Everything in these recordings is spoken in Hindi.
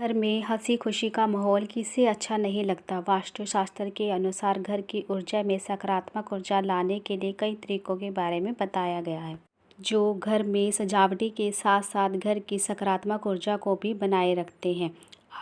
घर में हंसी खुशी का माहौल किसे अच्छा नहीं लगता। वास्तुशास्त्र के अनुसार घर की ऊर्जा में सकारात्मक ऊर्जा लाने के लिए कई तरीकों के बारे में बताया गया है, जो घर में सजावटी के साथ साथ घर की सकारात्मक ऊर्जा को भी बनाए रखते हैं।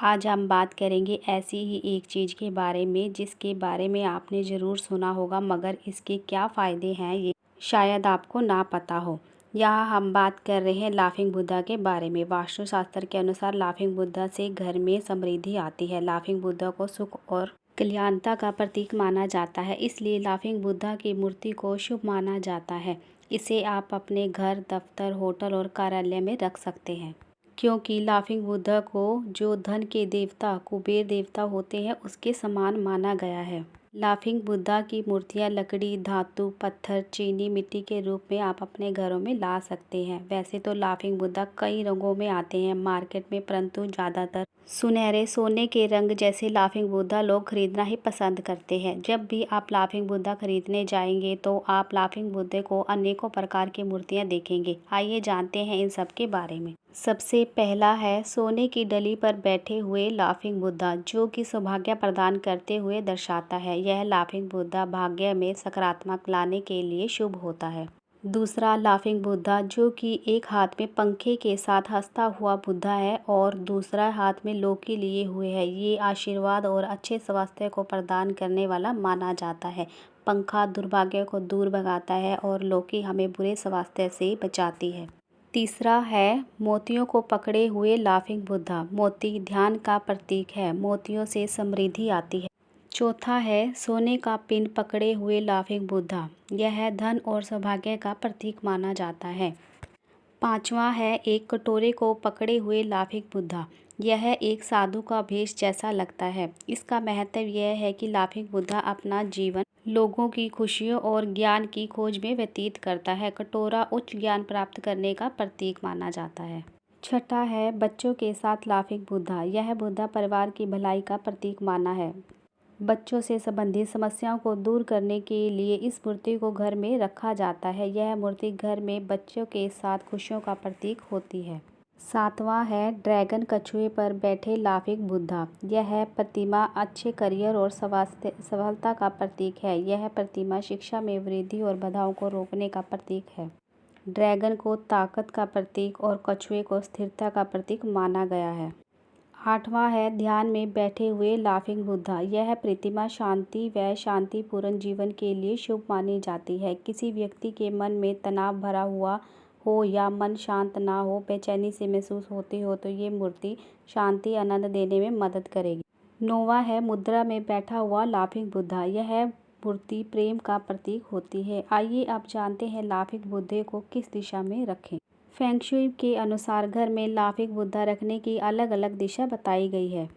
आज हम बात करेंगे ऐसी ही एक चीज़ के बारे में जिसके बारे में आपने ज़रूर सुना होगा, मगर इसके क्या फ़ायदे हैं ये शायद आपको ना पता हो। यहाँ हम बात कर रहे हैं लाफिंग बुद्धा के बारे में। वास्तुशास्त्र के अनुसार लाफिंग बुद्धा से घर में समृद्धि आती है। लाफिंग बुद्धा को सुख और कल्याणता का प्रतीक माना जाता है, इसलिए लाफिंग बुद्धा की मूर्ति को शुभ माना जाता है। इसे आप अपने घर, दफ्तर, होटल और कार्यालय में रख सकते हैं, क्योंकि लाफिंग बुद्धा को जो धन के देवता कुबेर देवता होते हैं उसके समान माना गया है। लाफिंग बुद्धा की मूर्तियाँ लकड़ी, धातु, पत्थर, चीनी, मिट्टी के रूप में आप अपने घरों में ला सकते हैं। वैसे तो लाफिंग बुद्धा कई रंगों में आते हैं मार्केट में, परंतु ज़्यादातर सुनहरे सोने के रंग जैसे लाफिंग बुद्धा लोग खरीदना ही पसंद करते हैं। जब भी आप लाफिंग बुद्धा खरीदने जाएंगे तो आप लाफिंग बुद्धा को अनेकों प्रकार की मूर्तियाँ देखेंगे। आइए जानते हैं इन सब के बारे में। सबसे पहला है सोने की डली पर बैठे हुए लाफिंग बुद्धा, जो कि सौभाग्य प्रदान करते हुए दर्शाता है। यह लाफिंग बुद्धा भाग्य में सकारात्मक लाने के लिए शुभ होता है। दूसरा लाफिंग बुद्धा, जो कि एक हाथ में पंखे के साथ हंसता हुआ बुद्धा है और दूसरा हाथ में लौकी लिए हुए है। ये आशीर्वाद और अच्छे स्वास्थ्य को प्रदान करने वाला माना जाता है। पंखा दुर्भाग्य को दूर भगाता है और लौकी हमें बुरे स्वास्थ्य से बचाती है। तीसरा है मोतियों को पकड़े हुए लाफिंग बुद्धा। मोती ध्यान का प्रतीक है, मोतियों से समृद्धि आती है। चौथा है सोने का पिंड पकड़े हुए लाफिंग बुद्धा। यह धन और सौभाग्य का प्रतीक माना जाता है। पांचवा है एक कटोरे को पकड़े हुए लाफिंग बुद्धा। यह एक साधु का भेष जैसा लगता है। इसका महत्व यह है कि लाफिंग बुद्धा अपना जीवन लोगों की खुशियों और ज्ञान की खोज में व्यतीत करता है। कटोरा उच्च ज्ञान प्राप्त करने का प्रतीक माना जाता है। छठा है बच्चों के साथ लाफिंग बुद्धा। यह बुद्धा परिवार की भलाई का प्रतीक माना है। बच्चों से संबंधित समस्याओं को दूर करने के लिए इस मूर्ति को घर में रखा जाता है। यह मूर्ति घर में बच्चों के साथ खुशियों का प्रतीक होती है। सातवां है ड्रैगन कछुए पर बैठे लाफिंग बुद्धा। यह प्रतिमा अच्छे करियर और सफलता का प्रतीक है। यह प्रतिमा शिक्षा में वृद्धि और बाधाओं को रोकने का प्रतीक है। ड्रैगन को ताकत का प्रतीक और कछुए को स्थिरता का प्रतीक माना गया है। आठवां है ध्यान में बैठे हुए लाफिंग बुद्धा। यह प्रतिमा शांति व शांतिपूर्ण जीवन के लिए शुभ मानी जाती है। किसी व्यक्ति के मन में तनाव भरा हुआ हो या मन शांत ना हो, बेचैनी से महसूस होती हो, तो ये मूर्ति शांति आनंद देने में मदद करेगी। नौवां है मुद्रा में बैठा हुआ लाफिंग बुद्धा। यह मूर्ति प्रेम का प्रतीक होती है। आइए अब जानते हैं लाफिंग बुद्धे को किस दिशा में रखें। फेंग शुई के अनुसार घर में लाफिंग बुद्धा रखने की अलग अलग दिशा बताई गई है।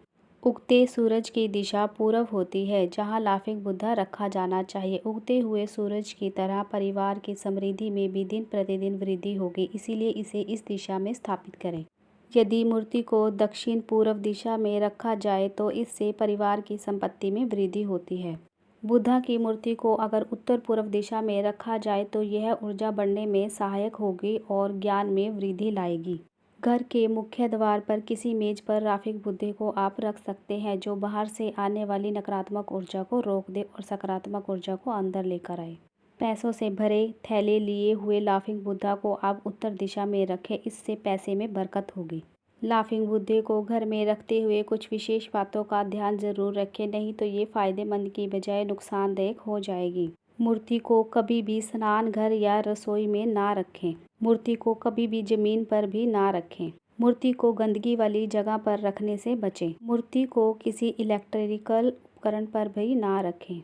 उगते सूरज की दिशा पूर्व होती है, जहां लाफिंग बुद्धा रखा जाना चाहिए। उगते हुए सूरज की तरह परिवार की समृद्धि में भी दिन प्रतिदिन वृद्धि होगी, इसीलिए इसे इस दिशा में स्थापित करें। यदि मूर्ति को दक्षिण पूर्व दिशा में रखा जाए तो इससे परिवार की संपत्ति में वृद्धि होती है। बुद्धा की मूर्ति को अगर उत्तर पूर्व दिशा में रखा जाए तो यह ऊर्जा बढ़ने में सहायक होगी और ज्ञान में वृद्धि लाएगी। घर के मुख्य द्वार पर किसी मेज पर लाफिंग बुद्धे को आप रख सकते हैं, जो बाहर से आने वाली नकारात्मक ऊर्जा को रोक दे और सकारात्मक ऊर्जा को अंदर लेकर आए। पैसों से भरे थैले लिए हुए लाफिंग बुद्धा को आप उत्तर दिशा में रखें, इससे पैसे में बरकत होगी। लाफिंग बुद्धे को घर में रखते हुए कुछ विशेष बातों का ध्यान जरूर रखें, नहीं तो ये फायदेमंद की बजाय नुकसानदायक हो जाएगी। मूर्ति को कभी भी स्नान घर या रसोई में ना रखें। मूर्ति को कभी भी जमीन पर भी ना रखें। मूर्ति को गंदगी वाली जगह पर रखने से बचें। मूर्ति को किसी इलेक्ट्रिकल उपकरण पर भी ना रखें।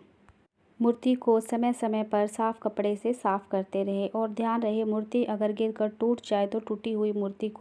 मूर्ति को समय समय पर साफ कपड़े से साफ करते रहें और ध्यान रहे मूर्ति अगर गिरकर टूट जाए तो टूटी हुई मूर्ति को